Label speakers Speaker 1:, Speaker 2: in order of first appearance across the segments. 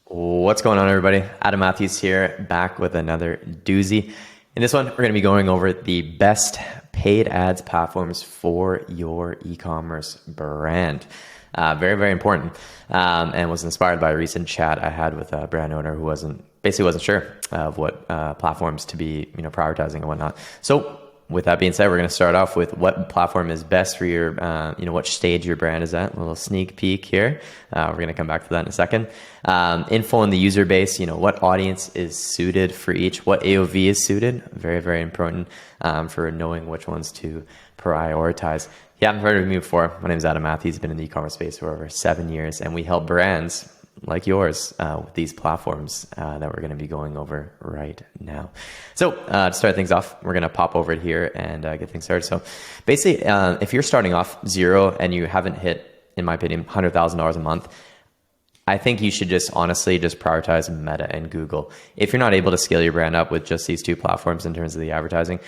Speaker 1: What's going on, everybody? Adam Matthews here, back with another doozy. In this one, we're going to be going over the best paid ads platforms for your e-commerce brand. Very, very important, and was inspired by a recent chat I had with a brand owner who basically wasn't sure of what platforms to be, prioritizing and whatnot. So, with that being said, we're going to start off with what platform is best for your, what stage your brand is at. A little sneak peek here. We're going to come back to that in a second. Info on the user base, what audience is suited for each, what AOV is suited. Very, very important for knowing which ones to prioritize. You haven't heard of me before. My name is Adam Matthews. I've been in the e-commerce space for over 7 years, and we help brands like yours with these platforms that we're going to be going over right now. So to start things off, we're going to pop over here and get things started. So basically, if you're starting off zero and you haven't hit, in my opinion, $100,000 a month, I think you should honestly prioritize Meta and Google. If you're not able to scale your brand up with just these two platforms in terms of the advertising,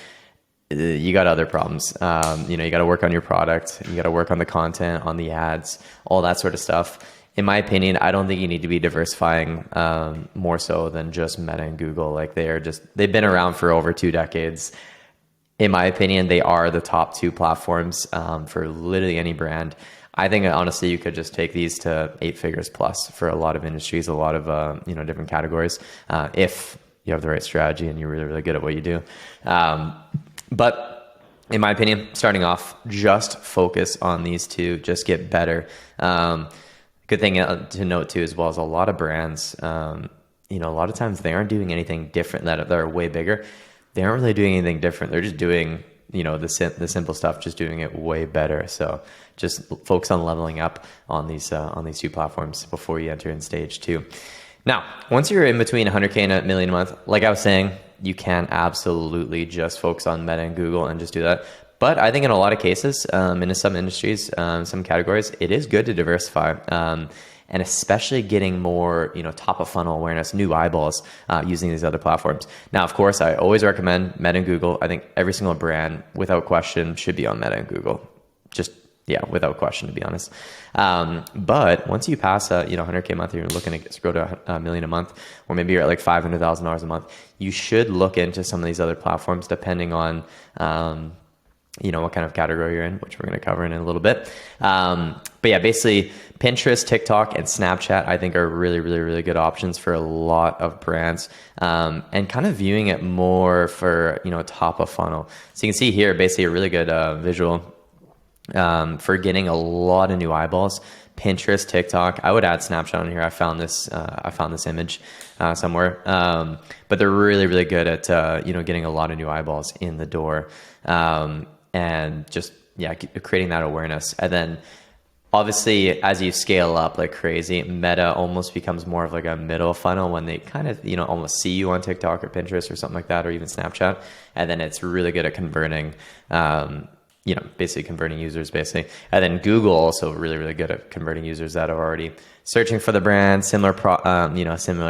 Speaker 1: you got other problems. You got to work on your product. You got to work on the content, on the ads, all that sort of stuff. In my opinion, I don't think you need to be diversifying more so than just Meta and Google. Like they've been around for over 2 decades. In my opinion, they are the top 2 platforms for literally any brand. I think honestly, you could just take these to 8 figures plus for a lot of industries, a lot of different categories, if you have the right strategy and you're really, really good at what you do. But in my opinion, starting off, just focus on these two, just get better. Good thing to note too, as well, as a lot of brands, a lot of times they aren't doing anything different that are way bigger. They aren't really doing anything different. They're just doing, the simple stuff, just doing it way better. So just focus on leveling up on these 2 platforms before you enter in stage 2. Now, once you're in between 100K and $1 million a month, like I was saying, you can absolutely just focus on Meta and Google and just do that. But I think in a lot of cases, in some industries, some categories, it is good to diversify, and especially getting more, top of funnel awareness, new eyeballs using these other platforms. Now, of course, I always recommend Meta and Google. I think every single brand, without question, should be on Meta and Google. Without question, to be honest. But once you pass 100K a month, you're looking to grow to $1 million a month, or maybe you're at like $500,000 a month, you should look into some of these other platforms depending on what kind of category you're in, which we're going to cover in a little bit. But yeah, basically Pinterest, TikTok, and Snapchat, I think are really, really, really good options for a lot of brands, and kind of viewing it more for, top of funnel. So you can see here, basically a really good visual for getting a lot of new eyeballs. Pinterest, TikTok, I would add Snapchat on here. I found this image somewhere, but they're really, really good at, getting a lot of new eyeballs in the door. And just, creating that awareness. And then obviously as you scale up like crazy, Meta almost becomes more of like a middle funnel when they kind of, almost see you on TikTok or Pinterest or something like that, or even Snapchat. And then it's really good at converting, basically converting users basically. And then Google also really, really good at converting users that are already searching for the brand, similar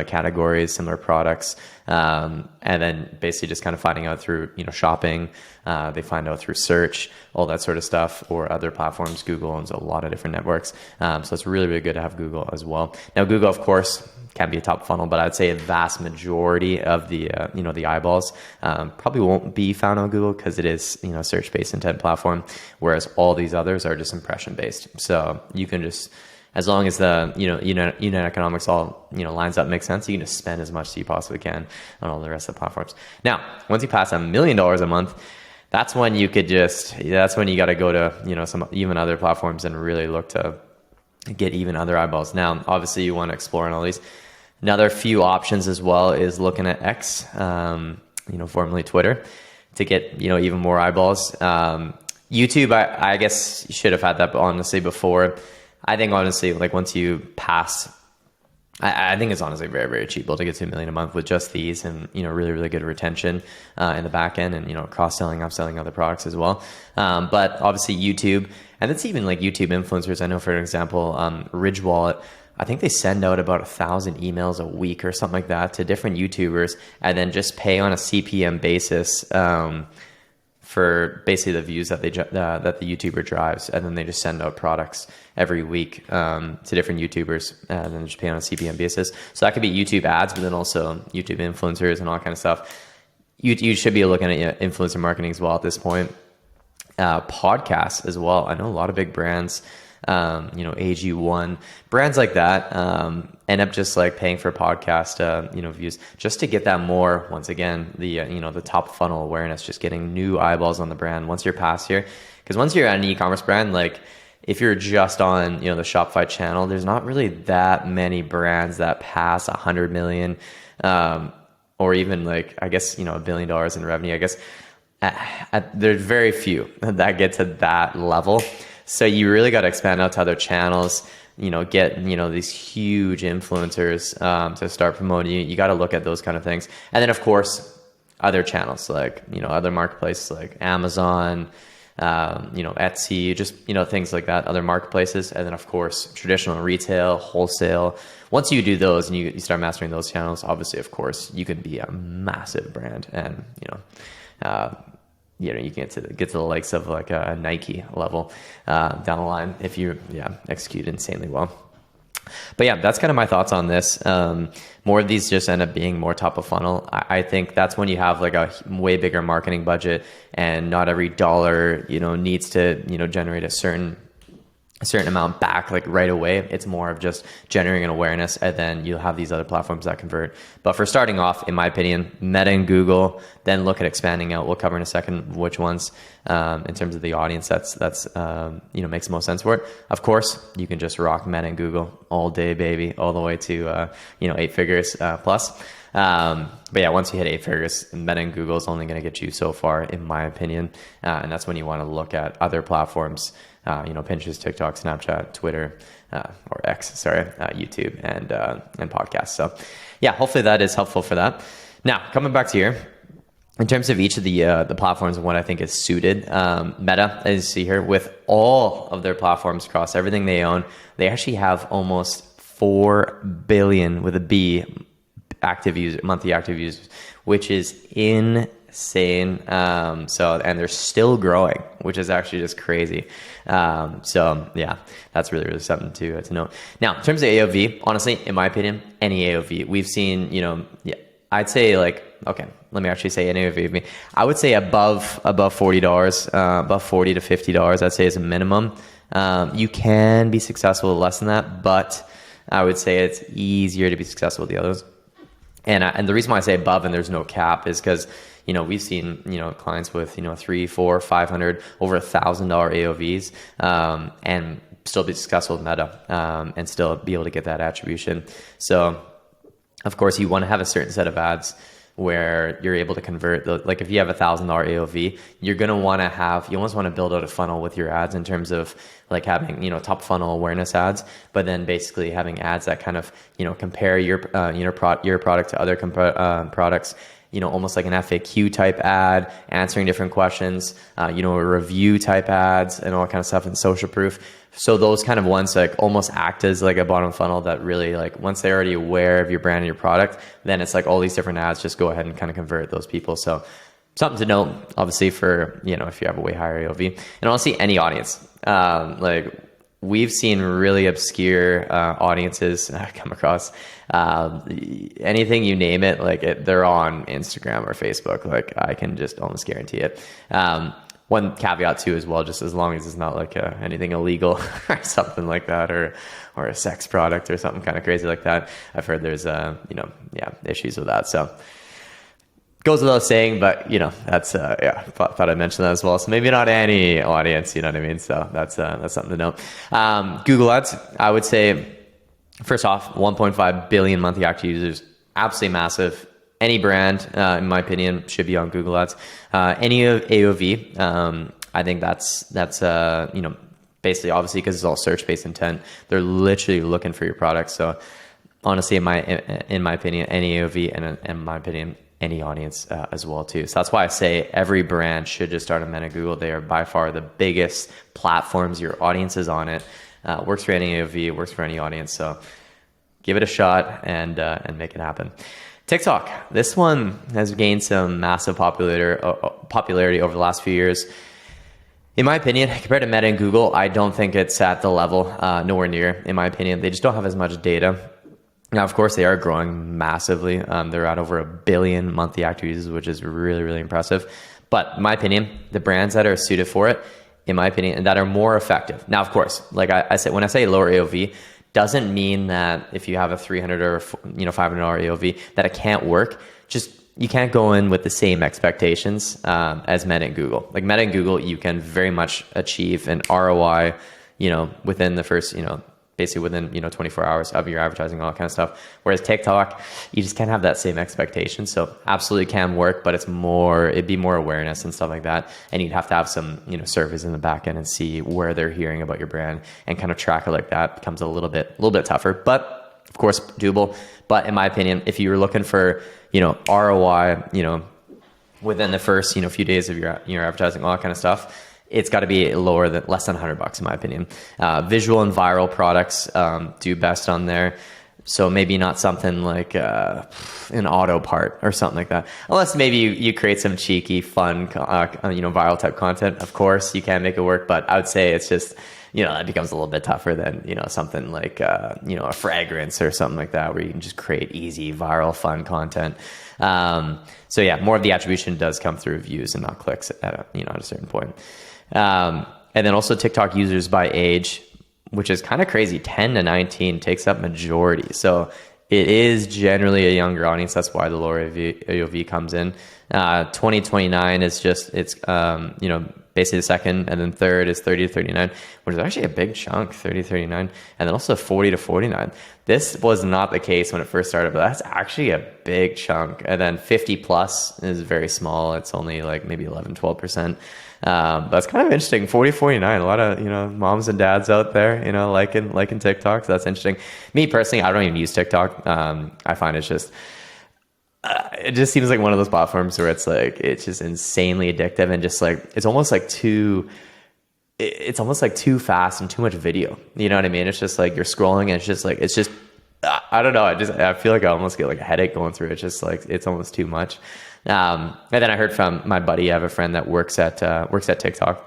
Speaker 1: categories, similar products. And then basically just kind of finding out through, shopping. They find out through search, all that sort of stuff, or other platforms. Google owns a lot of different networks. So it's really, really good to have Google as well. Now, Google, of course, can be a top funnel, but I'd say a vast majority of the, the eyeballs probably won't be found on Google because it is, search-based intent platform, whereas all these others are just impression-based. So you can just, as long as the, unit economics all, lines up, makes sense, you can just spend as much as you possibly can on all the rest of the platforms. Now, once you pass $1 million a month, that's when you got to go to, some even other platforms and really look to get even other eyeballs. Now, obviously you want to explore on all these. Another few options as well is looking at X, formerly Twitter, to get, even more eyeballs. YouTube, I guess you should have had that honestly before. I think honestly, like once you pass, I think it's honestly very, very achievable to get to $1 million a month with just these, and really, really good retention in the back end, and cross-selling, upselling other products as well. But obviously YouTube, and it's even like YouTube influencers. I know, for an example, Ridge Wallet, I think they send out about 1,000 emails a week or something like that to different YouTubers, and then just pay on a CPM basis for basically the views that that the YouTuber drives, and then they just send out products every week to different YouTubers, and then just pay on a CPM basis. So that could be YouTube ads, but then also YouTube influencers and all that kind of stuff. You should be looking at influencer marketing as well at this point. Podcasts as well. I know a lot of big brands, AG1, brands like that, end up just like paying for podcast, views just to get that more, once again, the top funnel awareness, just getting new eyeballs on the brand once you're past here. Because once you're at an e-commerce brand, like if you're just on, the Shopify channel, there's not really that many brands that pass 100 million, or even like, I guess, $1 billion in revenue. I guess there's very few that get to that level. So you really got to expand out to other channels, get, these huge influencers to start promoting you. You got to look at those kind of things. And then of course, other channels like, other marketplaces like Amazon, Etsy, just, things like that, other marketplaces. And then of course, traditional retail, wholesale. Once you do those and you start mastering those channels, obviously, of course, you can be a massive brand and, you can get to the likes of like a Nike level down the line if you execute insanely well. But yeah, that's kind of my thoughts on this. More of these just end up being more top of funnel. I think that's when you have like a way bigger marketing budget, and not every dollar needs to generate a certain amount back like right away. It's more of just generating an awareness, and then you'll have these other platforms that convert. But for starting off, in my opinion, Meta and Google, then look at expanding out. We'll cover in a second which ones in terms of the audience that's makes the most sense for it. Of course, you can just rock Meta and Google all day, baby, all the way to 8 figures plus. But yeah, once you hit 8 figures, Meta and Google is only going to get you so far, in my opinion. And that's when you want to look at other platforms, Pinterest, TikTok, Snapchat, Twitter, or X, YouTube, and podcasts. So yeah, hopefully that is helpful for that. Now, coming back to here, in terms of each of the platforms and what I think is suited, Meta, as you see here, with all of their platforms across everything they own, they actually have almost 4 billion with a B monthly active users, which is insane. And they're still growing, which is actually just crazy. So yeah, that's really, really something to note. Now, in terms of AOV, honestly, in my opinion, any AOV we've seen, I'd say like, okay, let me actually say any AOV. I would say above $40, above $40 to $50, I'd say is a minimum. You can be successful with less than that, but I would say it's easier to be successful with the others. And the reason why I say above and there's no cap is because, we've seen, clients with, 300, 400, 500, over $1,000 AOVs, and still be successful with Meta, and still be able to get that attribution. So of course you want to have a certain set of ads where you're able to convert like if you have $1,000 AOV, you're going to want to you almost want to build out a funnel with your ads in terms of like having, top funnel awareness ads, but then basically having ads that kind of, compare your product to other products, almost like an FAQ type ad, answering different questions, a review type ads and all that kind of stuff, and social proof. So those kind of ones like almost act as like a bottom funnel that really, like, once they're already aware of your brand and your product, then it's like all these different ads just go ahead and kind of convert those people. So something to note, obviously, for, if you have a way higher AOV. And honestly, any audience, like we've seen really obscure audiences come across, anything you name it, like they're on Instagram or Facebook. Like I can just almost guarantee it. One caveat too, as well, just as long as it's not like anything illegal or something like that, or a sex product or something kind of crazy like that. I've heard there's issues with that. So goes without saying, but that's thought I'd mention that as well. So maybe not any audience, you know what I mean? So that's something to note. Google Ads, I would say, first off, 1.5 billion monthly active users, absolutely massive. Any brand, in my opinion, should be on Google Ads. Any AOV, I think that's basically, obviously, because it's all search-based intent, they're literally looking for your product. So honestly, in my opinion, any AOV, and in my opinion, any audience as well too. So that's why I say every brand should just start on Meta, Google. They are by far the biggest platforms. Your audience is on it. Works for any AOV, it works for any audience. So give it a shot and make it happen. TikTok. This one has gained some massive popularity over the last few years. In my opinion, compared to Meta and Google, I don't think it's at the level, nowhere near, in my opinion. They just don't have as much data. Now, of course, they are growing massively. They're at over 1 billion monthly active users, which is really, really impressive. But in my opinion, the brands that are suited for it, in my opinion, and that are more effective. Now, of course, like I said, when I say lower AOV, doesn't mean that if you have a $300 or $500 AOV that it can't work. Just you can't go in with the same expectations as Meta and Google. Like Meta and Google, you can very much achieve an ROI, within the first, basically within 24 hours of your advertising, all that kind of stuff. Whereas TikTok, you just can't have that same expectation. So absolutely can work, but it'd be more awareness and stuff like that. And you'd have to have some surveys in the back end and see where they're hearing about your brand and kind of track it like that. Becomes a little bit tougher, but of course doable. But in my opinion, if you were looking for ROI, within the first few days of your advertising, all that kind of stuff, it's got to be less than $100 in my opinion. Visual and viral products do best on there. So maybe not something like an auto part or something like that. Unless maybe you create some cheeky, fun, viral type content. Of course, you can make it work, but I would say it's just, that becomes a little bit tougher than, something like, a fragrance or something like that, where you can just create easy, viral, fun content. So yeah, more of the attribution does come through views and not clicks at a certain point. And then also TikTok users by age, which is kind of crazy. 10 to 19 takes up majority. So it is generally a younger audience. That's why the lower AOV comes in. 2029 is basically the second, and then third is 30 to 39, which is actually a big chunk, 30 to 39, and then also 40 to 49. This was not the case when it first started, but that's actually a big chunk. And then 50 plus is very small. It's only like maybe 11, 12%. That's kind of interesting. 40, 49, a lot of, moms and dads out there, liking TikTok. So that's interesting. Me personally, I don't even use TikTok. I find it just seems like one of those platforms where it's just insanely addictive and just like, it's almost like too fast and too much video. You know what I mean? It's just like you're scrolling and it's just, I don't know. I feel like I almost get like a headache going through it. It's just like, it's almost too much. And then I heard from my buddy, I have a friend that works at TikTok,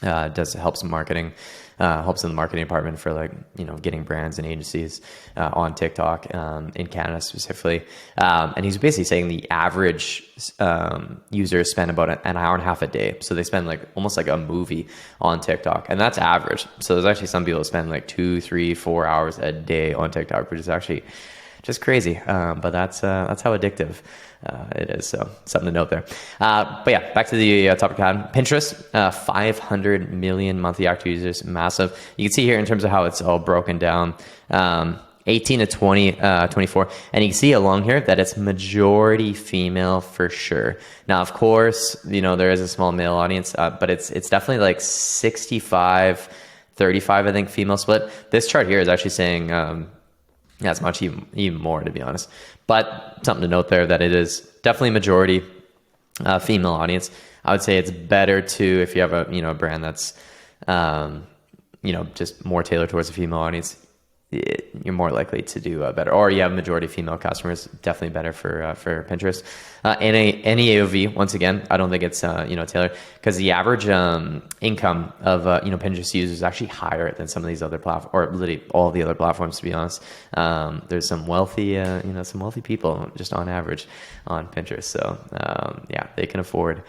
Speaker 1: helps in marketing, helps in the marketing department for getting brands and agencies, on TikTok, in Canada specifically. And he's basically saying the average, users spend about an hour and a half a day. So they spend almost like a movie on TikTok, and that's average. So there's actually some people that spend 2, 3, 4 hours a day on TikTok, which is actually just crazy. But that's how addictive it is. So something to note there. But yeah, back to the topic I had. Pinterest, 500 million monthly active users, massive. You can see here in terms of how it's all broken down, 18 to 24. And you can see along here that it's majority female for sure. Now, of course, there is a small male audience, but it's definitely 65, 35, I think, female split. This chart here is actually saying, it's much even more, to be honest. But something to note there that it is definitely majority female audience. I would say it's better to, if you have a brand that's just more tailored towards a female audience, you're more likely to do better. Or you have majority female customers, definitely better for Pinterest. Any AOV, once again, I don't think it's tailored, because the average income of Pinterest users is actually higher than some of these other platforms, or literally all the other platforms, to be honest. There's some wealthy people just on average on Pinterest. So yeah, they can afford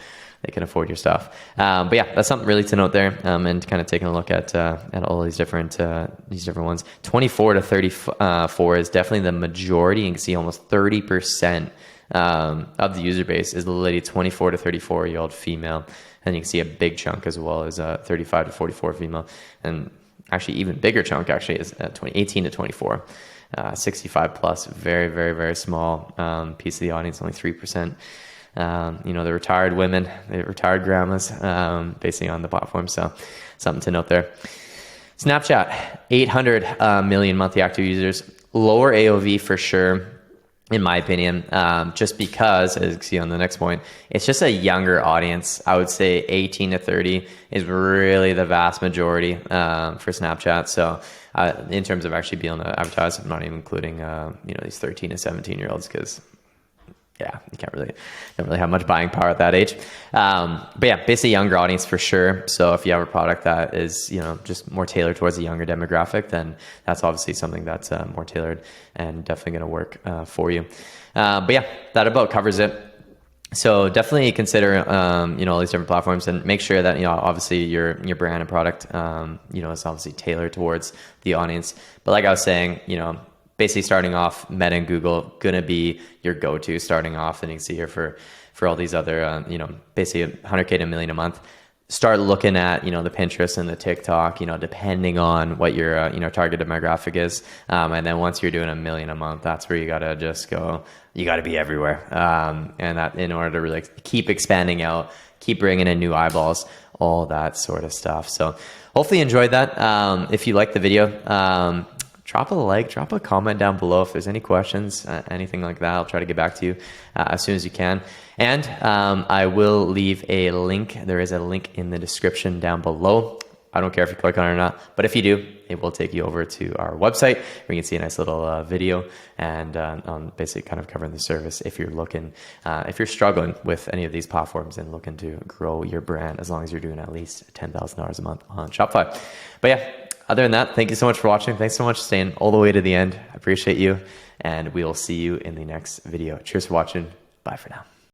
Speaker 1: your stuff. But yeah, that's something really to note there. And kind of taking a look at all these different ones. 24 to 34 is definitely the majority. You can see almost 30% of the user base is literally 24 to 34-year-old female. And you can see a big chunk as well as 35 to 44 female. And actually even bigger chunk actually is 18 to 24. 65 plus, very, very, very small piece of the audience, only 3%. The retired women, the retired grandmas, basically on the platform. So something to note there. Snapchat, 800 million monthly active users, lower AOV for sure, in my opinion, just because, as you can see on the next point, it's just a younger audience. I would say 18 to 30 is really the vast majority for Snapchat. So in terms of actually being able to advertise, I'm not even including these 13 to 17-year-olds, because yeah, you don't really have much buying power at that age. But yeah, basically younger audience for sure. So if you have a product that is, just more tailored towards a younger demographic, then that's obviously something that's more tailored and definitely going to work for you. But yeah, that about covers it. So definitely consider, all these different platforms, and make sure that, obviously your brand and product, is obviously tailored towards the audience. But like I was saying, basically starting off, Meta and Google gonna be your go-to starting off. And you can see here for all these other, basically 100K to $1 million a month. Start looking at, the Pinterest and the TikTok, depending on what your, target demographic is. And then once you're doing $1 million a month, that's where you gotta just go. You gotta be everywhere. And that in order to really keep expanding out, keep bringing in new eyeballs, all that sort of stuff. So hopefully you enjoyed that. If you liked the video, drop a like, drop a comment down below if there's any questions, anything like that. I'll try to get back to you as soon as you can. And I will leave a link. There is a link in the description down below. I don't care if you click on it or not, but if you do, it will take you over to our website where you can see a nice little video and on basically kind of covering the service if you're looking, if you're struggling with any of these platforms and looking to grow your brand, as long as you're doing at least $10,000 a month on Shopify. But yeah, other than that, thank you so much for watching. Thanks so much for staying all the way to the end. I appreciate you, and we will see you in the next video. Cheers for watching. Bye for now.